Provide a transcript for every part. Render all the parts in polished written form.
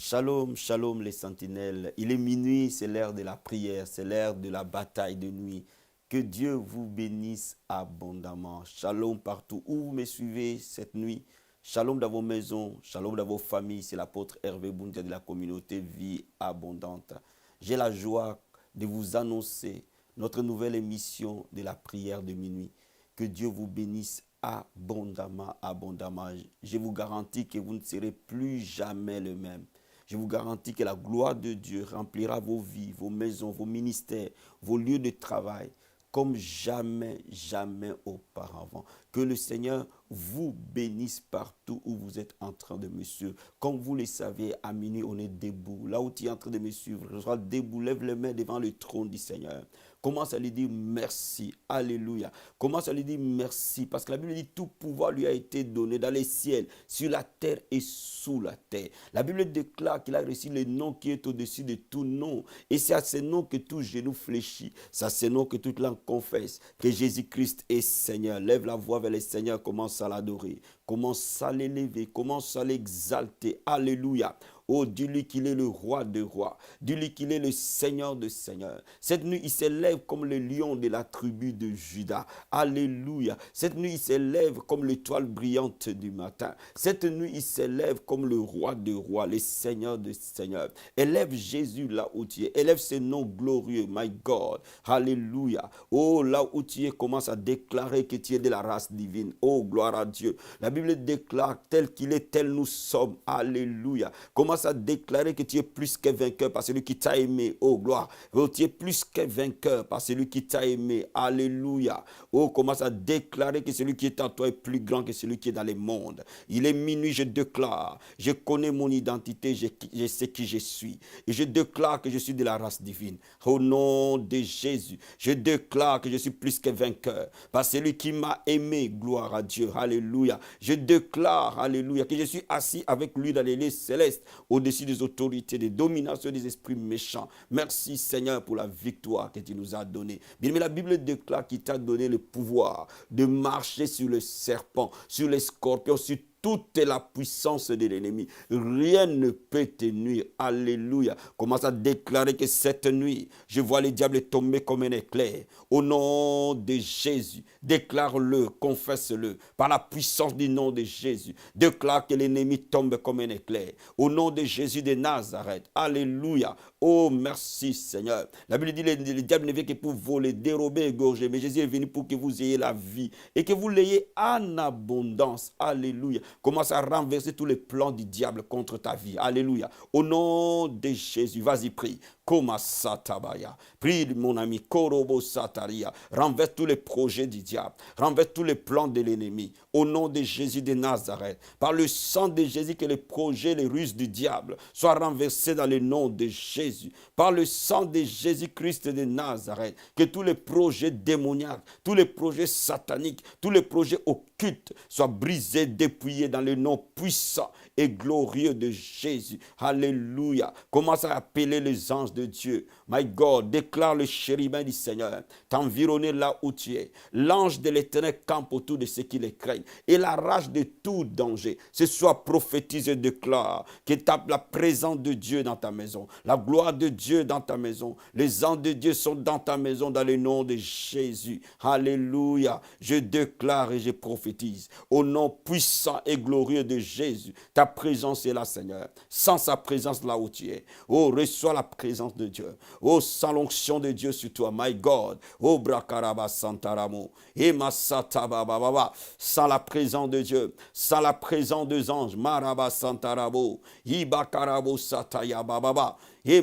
Shalom, shalom les sentinelles. Il est minuit, c'est l'heure de la prière, c'est l'heure de la bataille de nuit. Que Dieu vous bénisse abondamment. Shalom partout où vous me suivez cette nuit. Shalom dans vos maisons, shalom dans vos familles. C'est l'apôtre Hervé Boundia de la communauté Vie Abondante. J'ai la joie de vous annoncer notre nouvelle émission de la prière de minuit. Que Dieu vous bénisse abondamment, abondamment. Je vous garantis que vous ne serez plus jamais le même. Je vous garantis que la gloire de Dieu remplira vos vies, vos maisons, vos ministères, vos lieux de travail, comme jamais, jamais auparavant. Que le Seigneur vous bénisse partout où vous êtes en train de me suivre. Comme vous le savez, à minuit, on est debout. Là où tu es en train de me suivre, je sois debout, lève les mains devant le trône du Seigneur. Commence à lui dire merci. Alléluia. Commence à lui dire merci. Parce que la Bible dit tout pouvoir lui a été donné dans les ciels, sur la terre et sous la terre. La Bible déclare qu'il a reçu le nom qui est au-dessus de tout nom. Et c'est à ce nom que tout genou fléchit. C'est à ce nom que toute langue confesse que Jésus-Christ est Seigneur. Lève la voix vers le Seigneur. Commence à l'adorer. Commence à l'élever. Commence à l'exalter. Alléluia. Oh, dis-lui qu'il est le roi des rois. Dis-lui qu'il est le Seigneur de seigneurs. Cette nuit, il s'élève comme le lion de la tribu de Juda. Alléluia. Cette nuit, il s'élève comme l'étoile brillante du matin. Cette nuit, il s'élève comme le roi des rois, le Seigneur de seigneurs. Élève Jésus là où tu es. Élève ce nom glorieux, my God. Alléluia. Oh, là où tu es, commence à déclarer que tu es de la race divine. Oh, gloire à Dieu. La Bible déclare tel qu'il est, tel nous sommes. Alléluia. Commence à déclarer que tu es plus que vainqueur par celui qui t'a aimé. Oh, gloire. Oh, tu es plus que vainqueur par celui qui t'a aimé. Alléluia. Oh, commence à déclarer que celui qui est en toi est plus grand que celui qui est dans le monde. Il est minuit, je déclare. Je connais mon identité, je sais qui je suis. Et je déclare que je suis de la race divine. Au nom de Jésus, je déclare que je suis plus que vainqueur par celui qui m'a aimé. Gloire à Dieu. Alléluia. Je déclare, alléluia, que je suis assis avec lui dans les lieux célestes, au-dessus des autorités, des dominations des esprits méchants. Merci Seigneur pour la victoire que tu nous as donnée. Bien, mais la Bible déclare qu'il t'a donné le pouvoir de marcher sur le serpent, sur les scorpions, sur toute la puissance de l'ennemi. Rien ne peut te nuire. Alléluia. Commence à déclarer que cette nuit, je vois le diable tomber comme un éclair. Au nom de Jésus, déclare-le, confesse-le. Par la puissance du nom de Jésus, déclare que l'ennemi tombe comme un éclair. Au nom de Jésus de Nazareth. Alléluia. Oh, merci Seigneur. La Bible dit que le diable ne vient que pour voler, dérober, égorger. Mais Jésus est venu pour que vous ayez la vie et que vous l'ayez en abondance. Alléluia. Commence à renverser tous les plans du diable contre ta vie. Alléluia. Au nom de Jésus, vas-y, prie. Koma satabaya. Prie, mon ami. Korobo sataria. Renverse tous les projets du diable. Renverse tous les plans de l'ennemi. Au nom de Jésus de Nazareth. Par le sang de Jésus, que les projets, les ruses du diable soient renversés dans le nom de Jésus. Par le sang de Jésus-Christ de Nazareth. Que tous les projets démoniaques, tous les projets sataniques, tous les projets occultes soient brisés, dépouillés dans le nom puissant et glorieux de Jésus. Alléluia. Commence à appeler les anges de Dieu. My God, déclare le chérubin du Seigneur t'environner là où tu es. L'ange de l'Éternel campe autour de ceux qui les craignent et la rage de tout danger. Ce soir, prophétise et déclare que la présence de Dieu dans ta maison, la gloire de Dieu dans ta maison, les anges de Dieu sont dans ta maison dans le nom de Jésus. Alléluia. Je déclare et je prophétise au nom puissant et glorieux de Jésus. Ta présence est là, Seigneur. Sans sa présence là où tu es. Oh, reçois la présence de Dieu. Oh, sans l'onction de Dieu sur toi, my God. Oh, brakaraba santaramo. Et masata bababa. Sans la présence de Dieu, sans la présence des anges, maraba santarabo. Ibakarabo sataya bababa. Je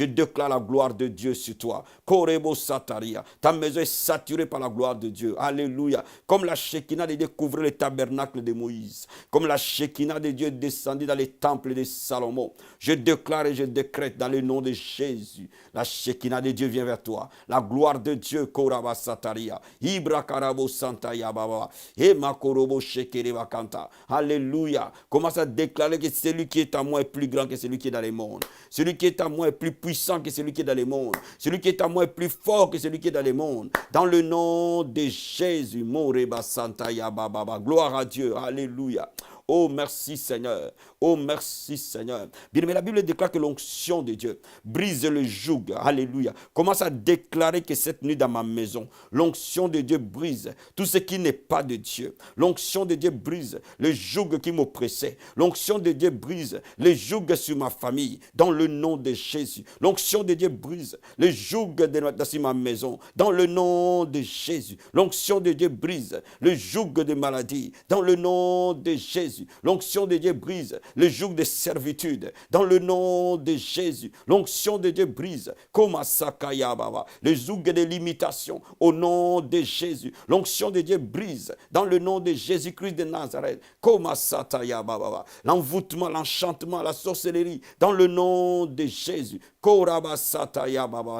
déclare la gloire de Dieu sur toi. Korebo sataria. Ta maison est saturée par la gloire de Dieu. Alléluia. Comme la Shekinah de Dieu couvrait le tabernacle de Moïse. Comme la Shekinah de Dieu descendit dans les temples de Salomon. Je déclare et je décrète dans le nom de Jésus. La Shekinah de Dieu vient vers toi. La gloire de Dieu. Koraba sataria. Ibra karabo santaya baba. E makorobo shekereba kanta. Alléluia. Commence à déclarer que celui qui est en moi est plus grand que celui qui est dans les mondes. Celui qui est en moi est plus puissant que celui qui est dans les mondes. Celui qui est en moi est plus fort que celui qui est dans les mondes. Dans le nom de Jésus, Moreba Santa Yababa. Gloire à Dieu. Alléluia. Oh, merci Seigneur. Oh, merci Seigneur. Bien aimé, la Bible déclare que l'onction de Dieu brise le joug. Alléluia. Commence à déclarer que cette nuit dans ma maison, l'onction de Dieu brise tout ce qui n'est pas de Dieu. L'onction de Dieu brise le joug qui m'oppressait. L'onction de Dieu brise le joug sur ma famille. Dans le nom de Jésus. L'onction de Dieu brise le joug sur ma maison. Dans le nom de Jésus. L'onction de Dieu brise le joug de maladie. Dans le nom de Jésus. L'onction de Dieu brise le joug de servitude. Dans le nom de Jésus. L'onction de Dieu brise le joug de limitation. Au nom de Jésus. L'onction de Dieu brise. Dans le nom de Jésus-Christ de Nazareth. L'envoûtement, l'enchantement, la sorcellerie. Dans le nom de Jésus.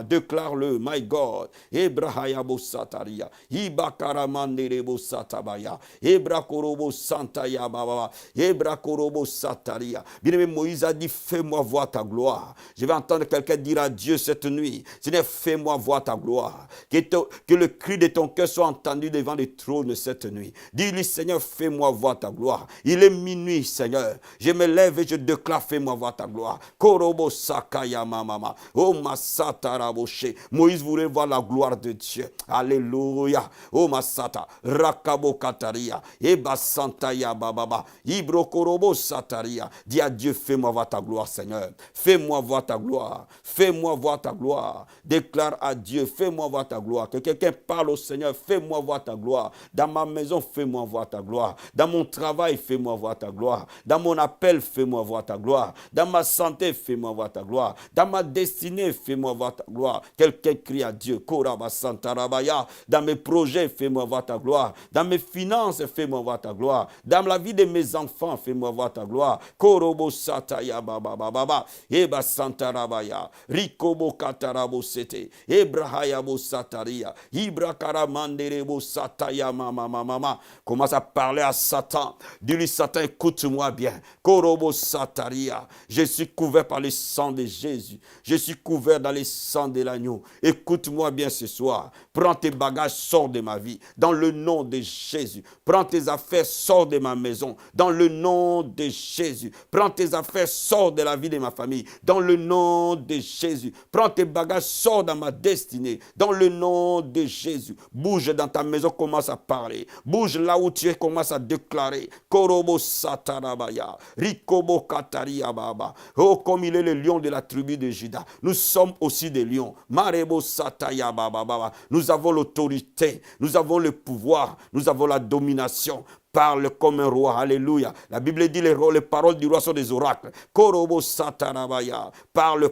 Déclare-le, my God. Ebrahayabo Sataria. Ibakaramanderebo Satabaya. Ebrakorobo Santaya Baba. Ebrakorobo Sataria. Bien-aimé, Moïse a dit, fais-moi voir ta gloire. Je vais entendre quelqu'un dire à Dieu cette nuit, Seigneur, fais-moi voir ta gloire. Que le cri de ton cœur soit entendu devant le trône cette nuit. Dis-lui, Seigneur, fais-moi voir ta gloire. Il est minuit, Seigneur. Je me lève et je déclare, fais-moi voir ta gloire. Korobo Sakaya Mama. Oh Masata Raboshe. Moïse voulait voir la gloire de Dieu. Alléluia. Oh Masata. Rakabo Kataria. Eba Santaya Baba. Ibrokorobo Sataria. Dis à Dieu, fais-moi voir ta gloire, Seigneur. Fais-moi voir ta gloire. Fais-moi voir ta gloire. Déclare à Dieu, fais-moi voir ta gloire. Que quelqu'un parle au Seigneur, fais-moi voir ta gloire. Dans ma maison, fais-moi voir ta gloire. Dans mon travail, fais-moi voir ta gloire. Dans mon appel, fais-moi voir ta gloire. Dans ma santé, fais-moi voir ta gloire. Dans ma destinée, fais-moi voir ta gloire. Quelqu'un crie à Dieu. Koraba Santarabaya. Dans mes projets, fais-moi voir ta gloire. Dans mes finances, fais-moi voir ta gloire. Dans la vie de mes enfants, fais-moi voir ta gloire. Korobo Sataya Baba Baba. Eba Santarabaya. Rikobo Katarabo Sete. Ebrahayabo Sataria. Ibra Karamanderebo Sataya Mama. Commence à parler à Satan. Dis-lui, Satan, écoute-moi bien. Korobo Sataria. Je suis couvert par le sang de Jésus. Je suis couvert dans le sang de l'agneau. Écoute-moi bien ce soir. Prends tes bagages, sors de ma vie. Dans le nom de Jésus. Prends tes affaires, sors de ma maison. Dans le nom de Jésus. Prends tes affaires, sors de la vie de ma famille. Dans le nom de Jésus. Prends tes bagages, sors dans ma destinée. Dans le nom de Jésus. Bouge dans ta maison, commence à parler. Bouge là où tu es, commence à déclarer. Korobo Satarabaya. Rikobo Kataria Baba. Oh, comme il est le lion de la tribu de Juda. Nous sommes aussi des lions. Marebo Sataya Baba. Nous avons l'autorité. Nous avons le pouvoir. Nous avons la domination. Parle comme un roi, alléluia. La Bible dit les paroles du roi sont des oracles. Korobo Satarabaya. Parle.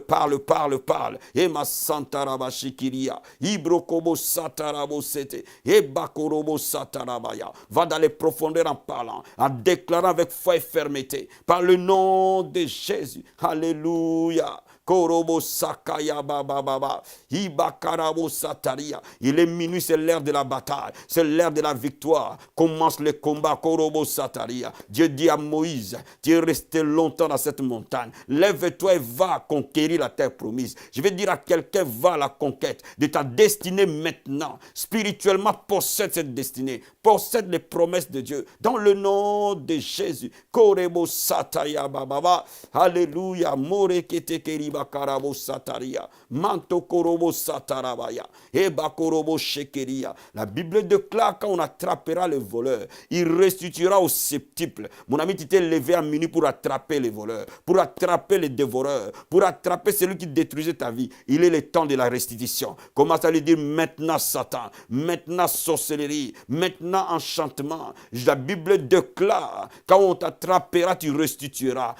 Ema Santarabashikiria. Ibrokobo Satarabo Sete. Eba Korobo Satarabaya. Va dans les profondeurs en parlant, en déclarant avec foi et fermeté. Par le nom de Jésus. Alléluia. Korobo Sakaya Baba. Ibakarabo Sataria. Il est minuit, c'est l'heure de la bataille. C'est l'heure de la victoire. Commence le combat. Korobo Sataria. Dieu dit à Moïse, tu es resté longtemps dans cette montagne. Lève-toi et va conquérir la terre promise. Je vais dire à quelqu'un, va à la conquête de ta destinée maintenant. Spirituellement, possède cette destinée. Possède les promesses de Dieu. Dans le nom de Jésus. Korobo Sataya Baba. Alléluia. Morekete Keriba Karabo Sataria. Manto Korobo Satarabaya. Eba Korobo Shekeria. La Bible déclare quand on attrapera le voleur, il restituera au septuple. Mon ami, tu t'es levé à minuit pour attraper les voleurs, pour attraper les dévoreurs, pour attraper celui qui détruisait ta vie. Il est le temps de la restitution. Commence à lui dire maintenant Satan, maintenant sorcellerie, maintenant enchantement. La Bible déclare quand on t'attrapera, tu restitueras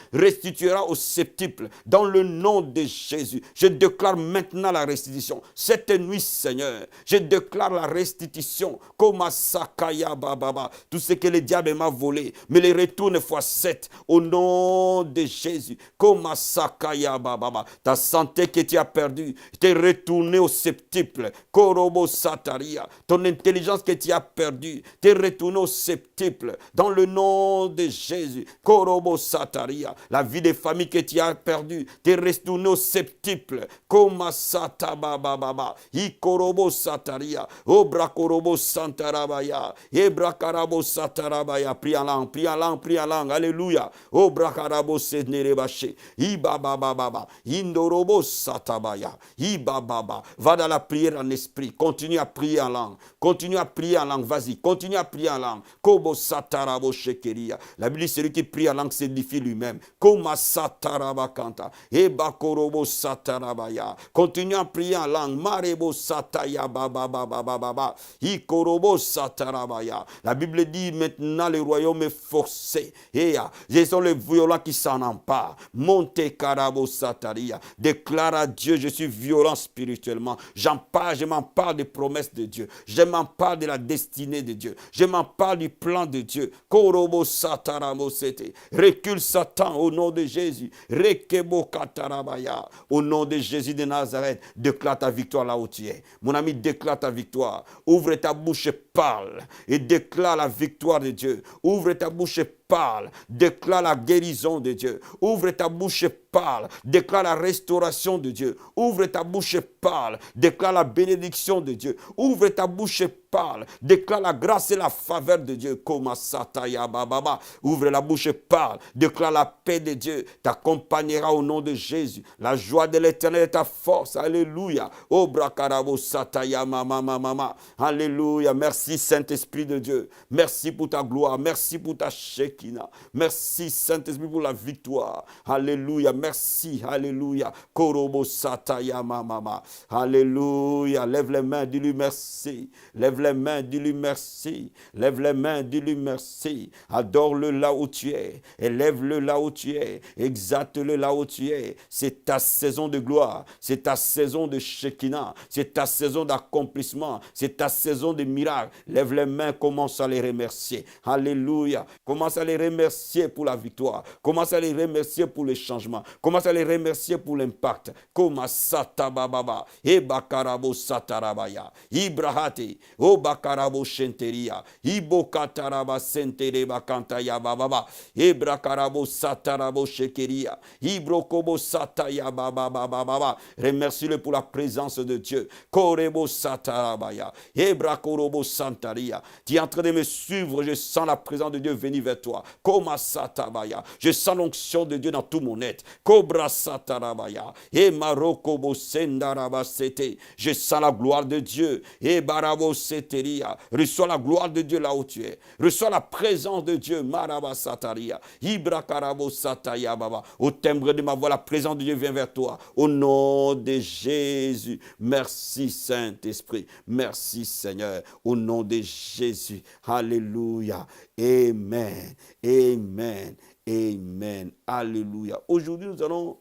au septuple. Dans le nom nom de Jésus, je déclare maintenant la restitution. Cette nuit, Seigneur, je déclare la restitution. Komasakaya bababa. Tout ce que le diable m'a volé, me le retourne fois 7 au nom de Jésus. Komasakaya bababa. Ta santé que tu as perdue, t'es retournée au septuple. Korobo sataria. Ton intelligence que tu as perdue, t'es retournée au septuple. Dans le nom de Jésus. Korobo sataria. La vie des familles que tu as perdue, t'es retourné au septuple. Komasata bababa. Ikorobo sataria. Obrakorobo santarabaya. Ebrakarabo satarabaya. Prie en langue, prie en langue, prie en langue. Alléluia. Obrakarabo senerebache. Ibabababa. Indorobo satabaya. Ibababa. Va dans la prière en esprit. Continue à prier en langue. Continue à prier en langue. Vas-y. Continue à prier en langue. Kobo satarabo shekeria. La Bible dit celui qui prie en langue s'édifie lui-même. Koma satarabakanta. Ebakorobo satarabaya. Continue à prier en langue. Marebo sataya bababababa. Ikorobo satarabaya. La Bible dit maintenant le royaume est forcé. Et ce sont les violents qui s'en emparent. Monte karabo sataria. Déclare à Dieu, je suis violent spirituellement. Je m'empare des promesses de Dieu. Je m'empare de la destinée de Dieu. Je m'empare du plan de Dieu. Korobo sataramo sete. Recule Satan au nom de Jésus. Rekebo katarabaya. Au nom de Jésus de Nazareth, déclare ta victoire là où tu es. Mon ami, déclare ta victoire. Ouvre ta bouche et parle. Et déclare la victoire de Dieu. Ouvre ta bouche et parle. Déclare la guérison de Dieu. Ouvre ta bouche et parle. Déclare la restauration de Dieu. Ouvre ta bouche et parle. Déclare la bénédiction de Dieu. Ouvre ta bouche et parle. Déclare la grâce et la faveur de Dieu. Koma sataya bababa. Ouvre la bouche et parle. Déclare la paix de Dieu. T'accompagnera au nom de Jésus. La joie de l'Éternel est ta force. Alléluia. Oh brakarabo sataya mama mama. Alléluia. Merci Saint-Esprit de Dieu. Merci pour ta gloire. Merci pour ta Shekinah. Merci Saint-Esprit pour la victoire. Alléluia. Merci. Alléluia. Korobo sataya mama. Alléluia. Lève les mains, dis-lui merci. Lève les mains, dis-lui merci. Lève les mains, dis-lui merci. Adore-le là où tu es. Élève-le là où tu es. Exalte-le là où tu es. C'est ta saison de gloire. C'est ta saison de Shekinah. C'est ta saison d'accomplissement. C'est ta saison de miracle. Lève les mains, commence à les remercier. Alléluia. Commence à les remercier pour la victoire. Commence à les remercier pour le changement. Commence à les remercier pour l'impact. Commence satababa. Ebakarabo satarabaya. Ibrahate. Obakarabo shenteria. Ibokataraba sentereba kantaya bababa. Ebrakarabo satarabo shekeria. Ibrokobo sataya bababa. Remercie-le pour la présence de Dieu. Korebo satarabaya. Ebrakorobo santaria. Tu es en train de me suivre. Je sens la présence de Dieu venir vers toi. Koma satabaya. Je sens l'onction de Dieu dans tout mon être. Kobra satarabaya. E marokobo sendaraba sete. Je sens la gloire de Dieu. E barabo seteria. Reçois la gloire de Dieu là où tu es. Reçois la présence de Dieu. Maraba sataria. Ibrakarabo sataya baba. Au timbre de ma voix, la présence de Dieu vient vers toi. Au nom de Jésus. Merci Saint-Esprit. Merci Seigneur. Au nom de Jésus. Alléluia. Amen. Amen. Amen. Alléluia. Aujourd'hui, nous allons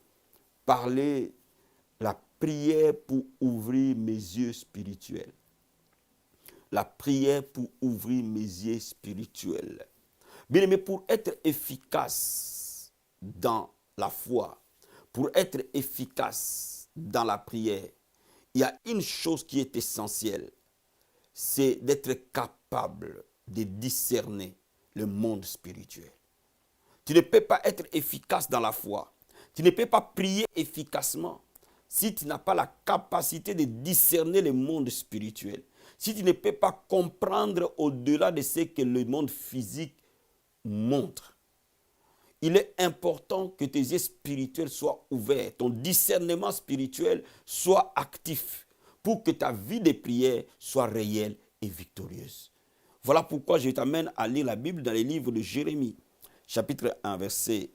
parler la prière pour ouvrir mes yeux spirituels. La prière pour ouvrir mes yeux spirituels. Bien aimé, pour être efficace dans la foi, pour être efficace dans la prière, il y a une chose qui est essentielle, c'est d'être capable de discerner le monde spirituel. Tu ne peux pas être efficace dans la foi. Tu ne peux pas prier efficacement si tu n'as pas la capacité de discerner le monde spirituel. Si tu ne peux pas comprendre au-delà de ce que le monde physique montre. Il est important que tes yeux spirituels soient ouverts, ton discernement spirituel soit actif pour que ta vie de prière soit réelle et victorieuse. Voilà pourquoi je t'amène à lire la Bible dans les livres de Jérémie, chapitre 1, versets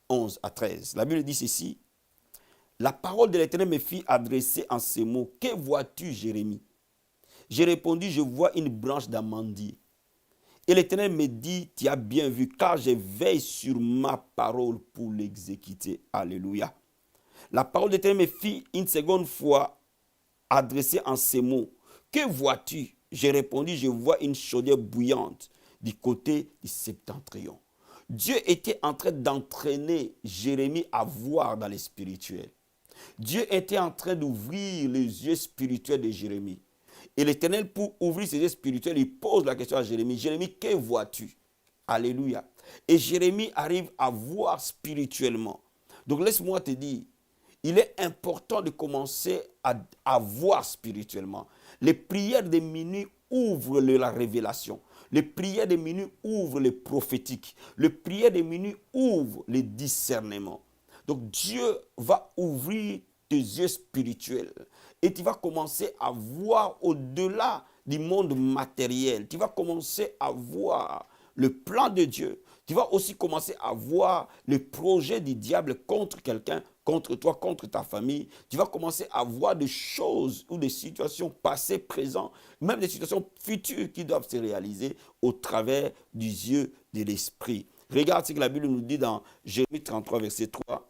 11 à 13. La Bible dit ceci. La parole de l'Éternel me fit adresser en ces mots. Que vois-tu, Jérémie? J'ai répondu, je vois une branche d'amandier. Et l'Éternel me dit, tu as bien vu, car je veille sur ma parole pour l'exécuter. Alléluia. la parole de Dieu me fit une seconde fois adressée en ces mots. Que vois-tu? J'ai répondu, je vois une chaudière bouillante du côté du septentrion. Dieu était en train d'entraîner Jérémie à voir dans les spirituels. Dieu était en train d'ouvrir les yeux spirituels de Jérémie. Et l'Éternel, pour ouvrir ses yeux spirituels, il pose la question à Jérémie. Jérémie, que vois-tu? Alléluia. Et Jérémie arrive à voir spirituellement. Donc laisse-moi te dire, il est important de commencer à voir spirituellement. Les prières de minuit ouvrent la révélation. Les prières de minuit ouvrent les prophétiques. Les prières de minuit ouvrent les discernements. Donc Dieu va ouvrir tes yeux spirituels et tu vas commencer à voir au-delà du monde matériel. Tu vas commencer à voir le plan de Dieu. Tu vas aussi commencer à voir le projet du diable contre quelqu'un, contre toi, contre ta famille. Tu vas commencer à voir des choses ou des situations passées, présentes, même des situations futures qui doivent se réaliser au travers du yeux de l'esprit. Regarde ce que la Bible nous dit dans Jérémie 33, verset 3.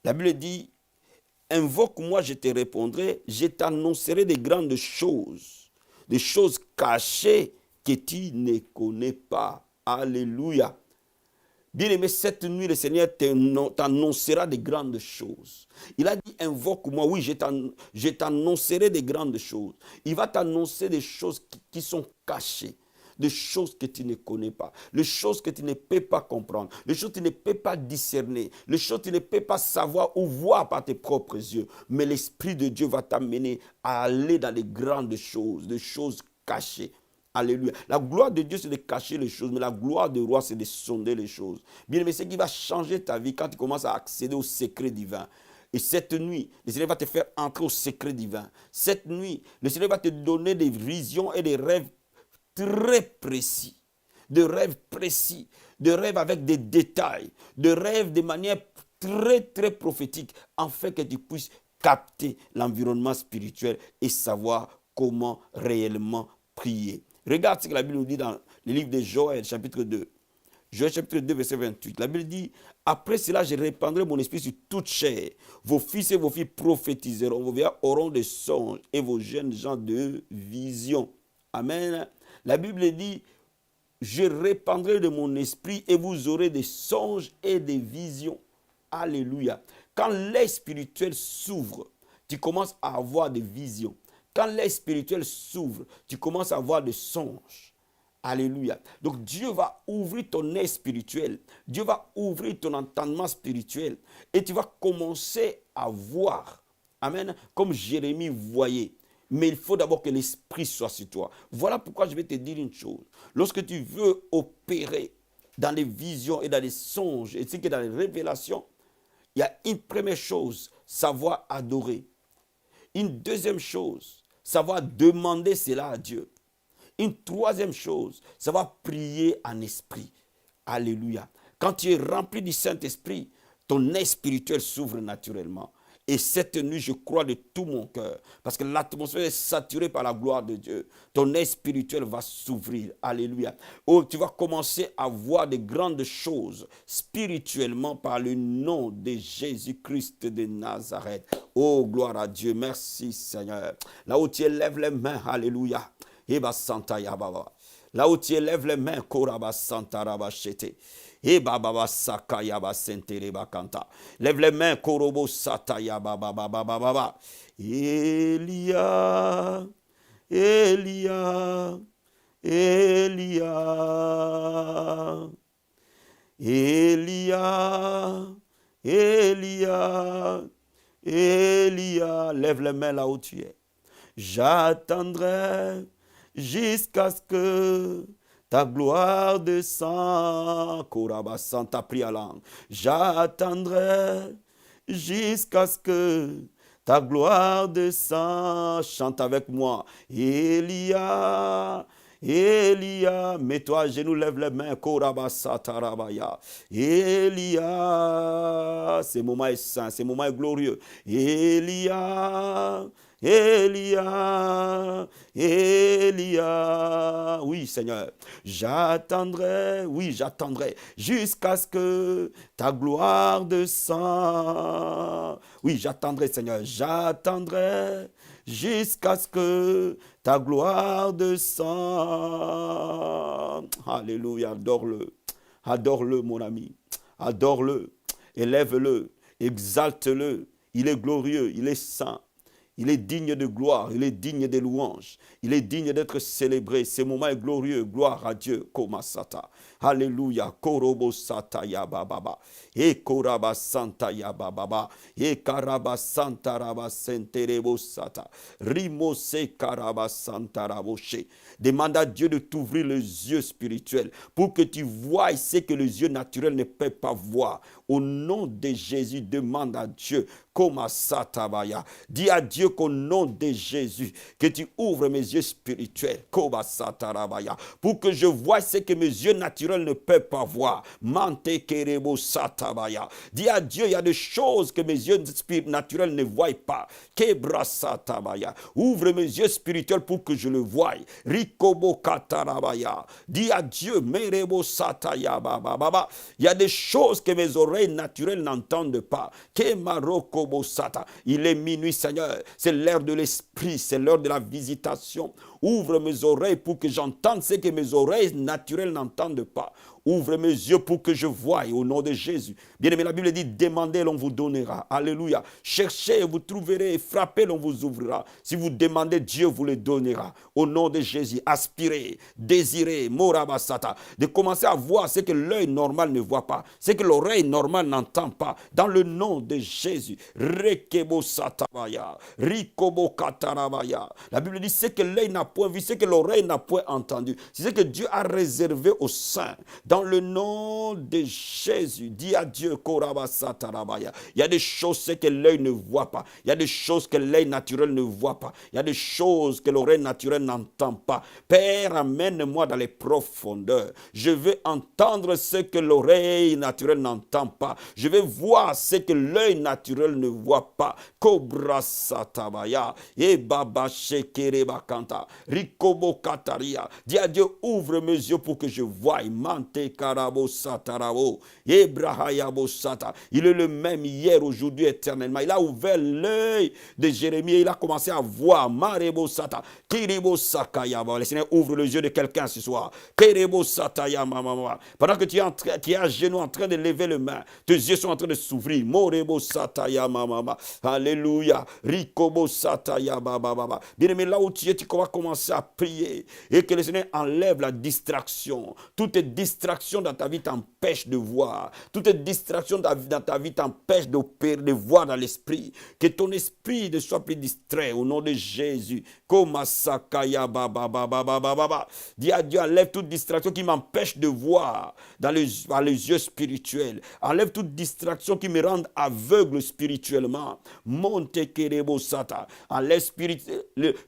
La Bible dit, « Invoque-moi, je te répondrai, je t'annoncerai des grandes choses, des choses cachées que tu ne connais pas. » Alléluia. Bien-aimé, cette nuit, le Seigneur t'annoncera des grandes choses. Il a dit, invoque-moi. Oui, je t'annoncerai des grandes choses. Il va t'annoncer des choses qui sont cachées, des choses que tu ne connais pas, les choses que tu ne peux pas comprendre, les choses que tu ne peux pas discerner, les choses que tu ne peux pas savoir ou voir par tes propres yeux. Mais l'Esprit de Dieu va t'amener à aller dans les grandes choses, des choses cachées. Alléluia. La gloire de Dieu, c'est de cacher les choses, mais la gloire du roi, c'est de sonder les choses. Bien aimé, ce qui va changer ta vie quand tu commences à accéder au secret divin. Et cette nuit, le Seigneur va te faire entrer au secret divin. Cette nuit, le Seigneur va te donner des visions et des rêves très précis. De rêves précis, de rêves avec des détails, de rêves de manière très, très prophétique, afin que tu puisses capter l'environnement spirituel et savoir comment réellement prier. Regarde ce que la Bible nous dit dans le livre de Joël, chapitre 2. Joël, chapitre 2, verset 28. La Bible dit, « Après cela, je répandrai mon esprit sur toute chair. Vos fils et vos filles prophétiseront, vos vieillards auront des songes et vos jeunes gens de visions. » Amen. La Bible dit, « Je répandrai de mon esprit et vous aurez des songes et des visions. » Alléluia. Quand l'œil spirituel s'ouvre, tu commences à avoir des visions. Quand l'œil spirituel s'ouvre, tu commences à avoir des songes. Alléluia. Donc Dieu va ouvrir ton œil spirituel. Dieu va ouvrir ton entendement spirituel. Et tu vas commencer à voir. Amen. Comme Jérémie voyait. Mais il faut d'abord que l'esprit soit sur toi. Voilà pourquoi je vais te dire une chose. Lorsque tu veux opérer dans les visions et dans les songes, et c'est que dans les révélations, il y a une première chose, savoir adorer. Une deuxième chose, savoir demander cela à Dieu. Une troisième chose, savoir prier en esprit. Alléluia. Quand tu es rempli du Saint-Esprit, ton œil spirituel s'ouvre naturellement. Et cette nuit, je crois de tout mon cœur, parce que l'atmosphère est saturée par la gloire de Dieu. Ton œil spirituel va s'ouvrir. Alléluia. Oh, tu vas commencer à voir de grandes choses spirituellement par le nom de Jésus-Christ de Nazareth. Oh, gloire à Dieu. Merci, Seigneur. Là où tu élèves les mains, alléluia. Eba Santa Yababa. Là où tu élèves les mains, Koraba Santa Rabachete. Et baba saka yaba sentere bakanta. Lève les mains, korobo sata yaba baba baba baba. Elia, Elia, Elia, Elia, Elia, Elia. Lève les mains là où tu es. J'attendrai jusqu'à ce que ta gloire descend, Koraba Santa prie langue. J'attendrai jusqu'à ce que ta gloire descend. Chante avec moi. Elia, Elia, mets-toi à genoux, lève les mains. Koraba Santa Rabaya. Elia, ce moment est saint, ce moment est glorieux. Elia, Elia, Elia. Oui, Seigneur, j'attendrai, oui, j'attendrai jusqu'à ce que ta gloire descende. Oui, j'attendrai, Seigneur, j'attendrai jusqu'à ce que ta gloire descende. Alléluia, adore-le. Adore-le, mon ami. Adore-le. Élève-le. Exalte-le. Il est glorieux, il est saint. Il est digne de gloire, il est digne de louanges. Il est digne d'être célébré. Ce moment est glorieux. Gloire à Dieu. Komasata. Alléluia. Korobo sata ya bababa. E koraba santa ya bababa. E karaba santa raba senterebo sata. Rimo se karaba santa raboshe. Demande à Dieu de t'ouvrir les yeux spirituels pour que tu voies ce que les yeux naturels ne peuvent pas voir. Au nom de Jésus, demande à Dieu. Komasatabaya. Dis à Dieu qu'au nom de Jésus, que tu ouvres mes yeux spirituels. Komasatarabaya. Pour que je voie ce que mes yeux naturels ne peuvent pas voir. Mante kerebo satabaya. Dis à Dieu, il y a des choses que mes yeux naturels ne voient pas. Kebrasatabaya. Ouvre mes yeux spirituels pour que je le voie. Rikobo katarabaya. Dis à Dieu, merebo sataya baba. Il y a des choses que mes oreilles naturelles n'entendent pas. Kemaroko. Il est minuit, Seigneur. C'est l'heure de l'esprit, c'est l'heure de la visitation. Ouvre mes oreilles pour que j'entende ce que mes oreilles naturelles n'entendent pas. Ouvre mes yeux pour que je voie au nom de Jésus. Bien aimé, la Bible dit, demandez, l'on vous donnera. Alléluia. Cherchez, vous trouverez. Frappez, l'on vous ouvrira. Si vous demandez, Dieu vous le donnera. Au nom de Jésus, aspirez, désirez, morabasata. De commencer à voir ce que l'œil normal ne voit pas. Ce que l'oreille normale n'entend pas. Dans le nom de Jésus. Rekebo satabaya. Rikobo katarabaya. La Bible dit, ce que l'œil n'a point vu, ce que l'oreille n'a point entendu. C'est ce que Dieu a réservé aux saints. Dans le nom de Jésus, dis à Dieu, Korabasatarabaya. Il y a des choses que l'œil ne voit pas. Il y a des choses que l'œil naturel ne voit pas. Il y a des choses que l'oreille naturelle n'entend pas. Père, amène-moi dans les profondeurs. Je veux entendre ce que l'oreille naturelle n'entend pas. Je veux voir ce que l'œil naturel ne voit pas. Kobrasatabaya. Et Baba Shekerebakanta. Rikobo Kataria. Dis à Dieu, ouvre mes yeux pour que je voie. Mante Karabo Satarabo. Ebrahayabo Sata. Il est le même hier, aujourd'hui, éternellement. Il a ouvert l'œil de Jérémie et il a commencé à voir. Marebo Sata. Kiribo Sakayaba. Le Seigneur ouvre les yeux de quelqu'un ce soir. Kiribo Sataya Mama. Pendant que tu es à genoux en train de lever les mains, tes yeux sont en train de s'ouvrir. Morebo Sataya Mama. Alléluia. Rikobo Sataya Baba. Bien aimé, là où tu es, tu vas commencer à prier et que le Seigneur enlève la distraction. Toute distraction dans ta vie t'empêche de voir. Toute distraction dans ta vie t'empêche de voir dans l'esprit. Que ton esprit ne soit plus distrait au nom de Jésus. Dis à Dieu, enlève toute distraction qui m'empêche de voir dans les yeux spirituels. Enlève toute distraction qui me rende aveugle spirituellement. Monte kerebo sata. Enlève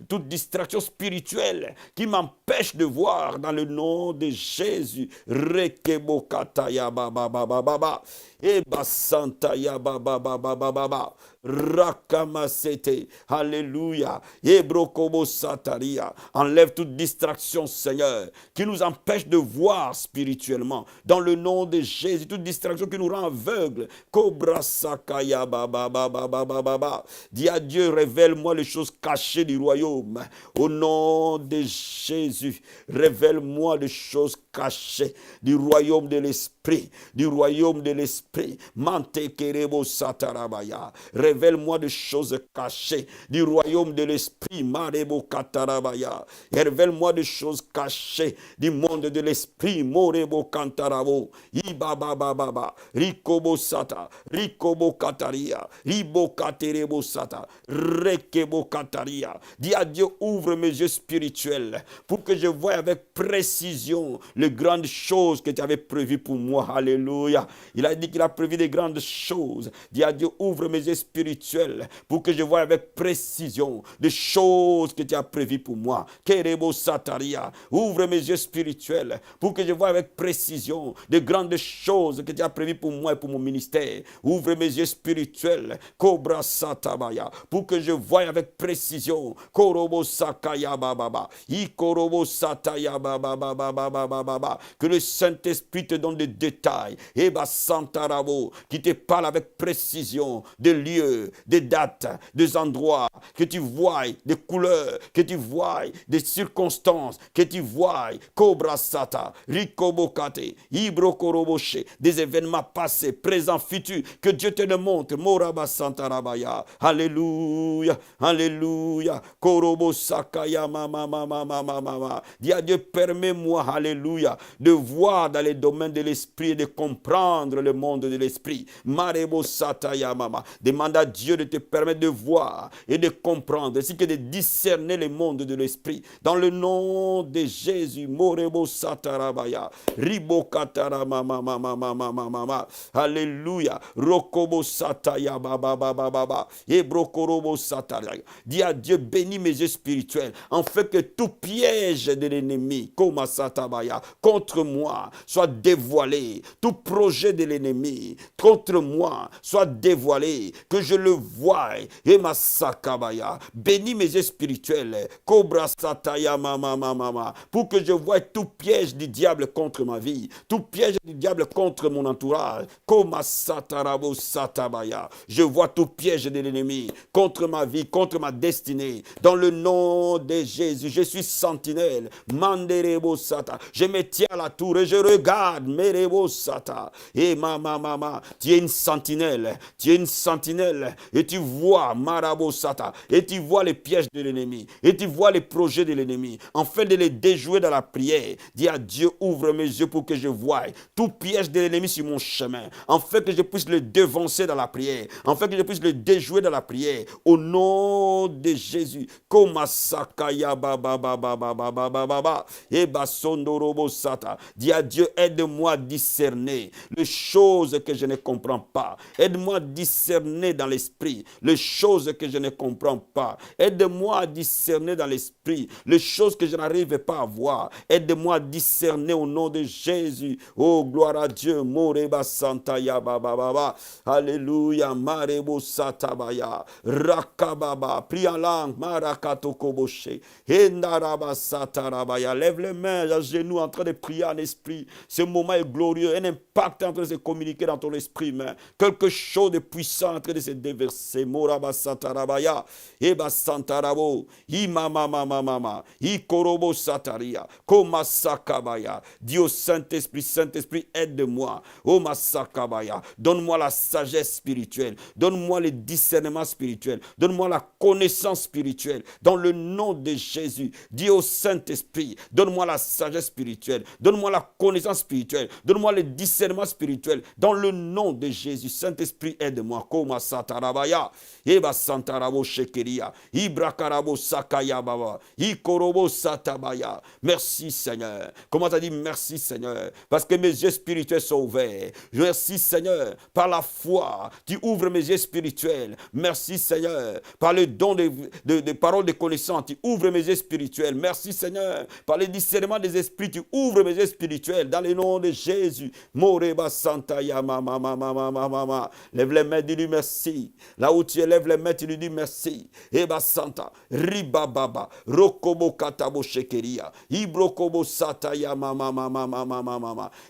toute distraction spirituelle qui m'empêche de voir dans le nom de Jésus. Rekebo kataya baba. Et basanta ya baba. Rakamasete. Alléluia. Ebrokobo sataria. Enlève toute distraction, Seigneur, qui nous empêche de voir spirituellement. Dans le nom de Jésus, toute distraction qui nous rend aveugles. Kobra sakaya baba. Dis à Dieu, révèle-moi les choses cachées du royaume. Au nom de Jésus, révèle-moi les choses cachées du royaume de l'esprit. Du royaume de l'esprit. Mante kerebo satarabaya. Révèle-moi des choses cachées du royaume de l'esprit. Marebo katarabaya. Révèle-moi des choses cachées du monde de l'esprit. Morebo kantarabo. Ibabababa. Rikobo sata. Rikobo kataria. Ribo katerebo sata. Rekebo kataria. Dis à Dieu, ouvre mes yeux spirituels, pour que je voie avec précision les grandes choses que tu avais prévues pour moi. Alléluia. Il a dit qu'il a prévu des grandes choses. Dis à Dieu, ouvre mes yeux spirituels pour que je voie avec précision les choses que tu as prévues pour moi. Kerebo Sataria. Ouvre mes yeux spirituels pour que je voie avec précision les grandes choses que tu as prévues pour moi et pour mon ministère. Ouvre mes yeux spirituels. Cobra Satabaya. Pour que je voie avec précision. Korobo Sakaya Baba. Ikorobo Sataya Baba Baba. Que le Saint-Esprit te donne des détails. Eba Santarabo. Qui te parle avec précision des lieux, des dates, des endroits. Que tu voies des couleurs. Que tu voies des circonstances. Que tu voies Cobra Sata. Rikobokate. Ibrokoroboche. Des événements passés, présents, futurs. Que Dieu te le montre. Moraba Santarabaya. Alléluia. Alléluia. Korobo Sakaya mama. Dis à Dieu, permets-moi, alléluia, de voir dans les domaines de l'esprit et de comprendre le monde de l'esprit. Marebo Sataya mama. Demande à Dieu de te permettre de voir et de comprendre, ainsi que de discerner le monde de l'esprit. Dans le nom de Jésus. Morebo Satarabaya. Ribo Katara mama. Alléluia. Rokobo Sataya baba. Ebrokorobo Sataya. Dis à Dieu, bénis mes yeux spirituels, en fait que tout piège de l'ennemi, comme Satabaya, contre moi, soit dévoilé. Tout projet de l'ennemi contre moi soit dévoilé, que je le voie. Et ma Sakabaya, bénis mes yeux spirituels, Cobra Sataya mama, pour que je voie tout piège du diable contre ma vie, tout piège du diable contre mon entourage, comme Satarabo Satabaya. Je vois tout piège de l'ennemi contre ma vie, contre ma destinée. Dans le nom de Jésus, je suis sentinelle. Manderebo Sata. Je me tiens à la tour et je regarde. Merebo Sata. Et mama, tu es une sentinelle. Tu es une sentinelle. Et tu vois Marabo Sata. Et tu vois les pièges de l'ennemi. Et tu vois les projets de l'ennemi. Afin de les déjouer dans la prière. Dis à Dieu, ouvre mes yeux pour que je voie tout piège de l'ennemi sur mon chemin. Afin que je puisse le devancer dans la prière. Afin que je puisse le déjouer dans la prière. Au nom de Jésus. Komasakaya baba. Et basondorobo sata. Dis à Dieu, aide-moi à discerner les choses que je ne comprends pas. Aide-moi à discerner dans l'esprit les choses que je ne comprends pas. Aide-moi à discerner dans l'esprit les choses que je n'arrive pas à voir. Aide-moi à discerner au nom de Jésus. Oh, gloire à Dieu. Moreba santaya baba. Alléluia. Marebo satabaya. Rakababa. Prie en langue. Marakato koboshe. Endaraba satarabaya. Lève les mains à genoux en train de prier en esprit. Ce moment est glorieux. Un impact est en train de se communiquer dans ton esprit, mais quelque chose de puissant est en train de se déverser. Moraba satarabaya. Eba santarabo. Imama. Ikorobo sataria. Koma sakabaya. Dis au Saint-Esprit, Saint-Esprit, aide-moi. Oh masakabaya. Donne-moi la sagesse spirituelle. Donne-moi le discernement spirituel. Donne-moi la connaissance spirituelle. Dans le nom de Jésus. Dis au Saint-Esprit, donne-moi la sagesse spirituelle. Donne-moi la connaissance spirituelle. Donne-moi le discernement spirituel. Dans le nom de Jésus. Saint-Esprit, aide-moi. Koma satarabaya. Eba santarabo shekeria. Ibrakarabo sakaya baba. Ikorobo satabaya. Merci Seigneur. Comment t'as dit merci Seigneur? Parce que mes yeux spirituels sont ouverts. Merci Seigneur. Par la foi, tu ouvres mes yeux spirituels. Merci Seigneur. Par le don de paroles de connaissance, tu ouvres mes yeux spirituels. Merci Seigneur. Par le discernement des esprits, tu ouvres mes yeux spirituels. Dans le nom de Jésus. Moreba santaya mama. Lève les mains, dis-lui merci. Là où tu élèves les mains, tu lui dis merci. Eba santa. Riba baba. Rokobo katabo shekeria. Ibrokobo sataya mama.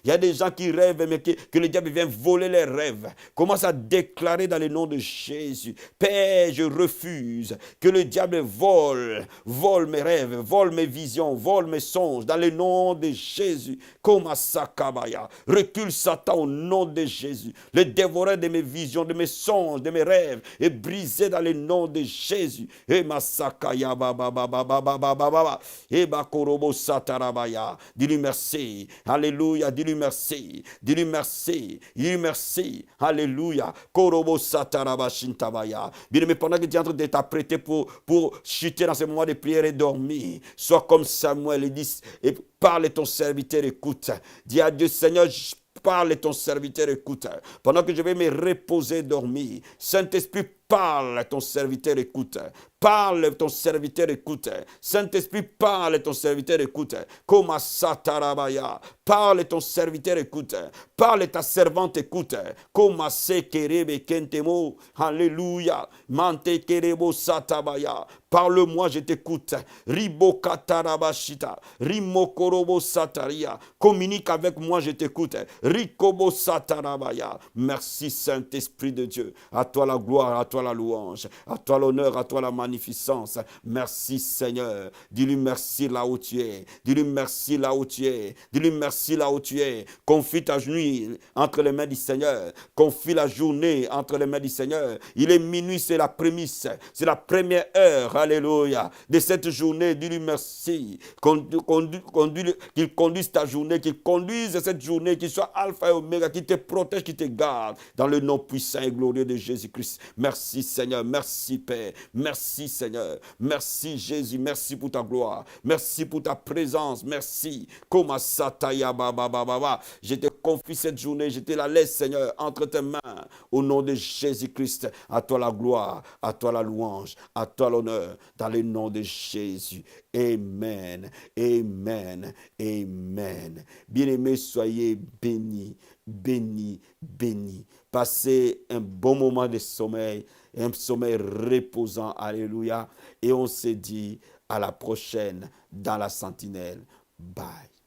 Il y a des gens qui rêvent, mais que le diable vient voler les rêves. Commence à déclarer dans le nom de Jésus. Père, je refuse que le diable vole mes rêves, vole mes visions, vole mes songes. Dans le nom de Jésus. Comme Sakabaya. Recule Satan au nom de Jésus. Le dévoreur de mes visions, de mes songes, de mes rêves est brisé dans le nom de Jésus. Et Masakaya baba. Et Bakorobo Satarabaya. Dis-lui merci. Alléluia. Dis-lui merci. Dis-lui merci. Dis-lui merci. Alléluia. Korobo Sataraba Shintabaya. Bien, mais pendant que tu es en train de t'apprêter pour chuter dans ce moment de prière, prière et dormir. Sois comme Samuel et dis, et parle et ton serviteur écoute. Dis à Dieu, Seigneur, parle et ton serviteur écoute. Pendant que je vais me reposer et dormir, Saint-Esprit, parle, ton serviteur écoute. Parle, ton serviteur écoute. Saint-Esprit, parle, ton serviteur écoute. Comme Satarabaya. Parle, ton serviteur écoute. Parle, ta servante écoute. Comme Sekerebe Kentemo. Alléluia. Mante Kerebo Satabaya. Parle-moi, je t'écoute. Ribo Katarabashita. Rimokorobo Sataria. Communique avec moi, je t'écoute. Rikobo Satarabaya. Merci, Saint-Esprit de Dieu. À toi la gloire, à toi la louange, à toi l'honneur, à toi la magnificence. Merci Seigneur. Dis-lui merci là où tu es. Dis-lui merci là où tu es. Dis-lui merci là où tu es. Confie ta nuit entre les mains du Seigneur. Confie la journée entre les mains du Seigneur. Il est minuit, c'est la prémisse. C'est la première heure, alléluia, de cette journée. Dis-lui merci. Qu'il conduise ta journée, qu'il conduise cette journée, qu'il soit alpha et oméga, qu'il te protège, qu'il te garde. Dans le nom puissant et glorieux de Jésus-Christ. Merci Seigneur, merci Père, merci Seigneur, merci Jésus, merci pour ta gloire, merci pour ta présence, merci. Je te confie cette journée, je te la laisse Seigneur entre tes mains, au nom de Jésus-Christ. À toi la gloire, à toi la louange, à toi l'honneur, dans le nom de Jésus. Amen, amen, amen. Bien-aimés, soyez bénis, bénis, bénis. Passez un bon moment de sommeil, un sommeil reposant, alléluia. Et on se dit à la prochaine dans la sentinelle. Bye.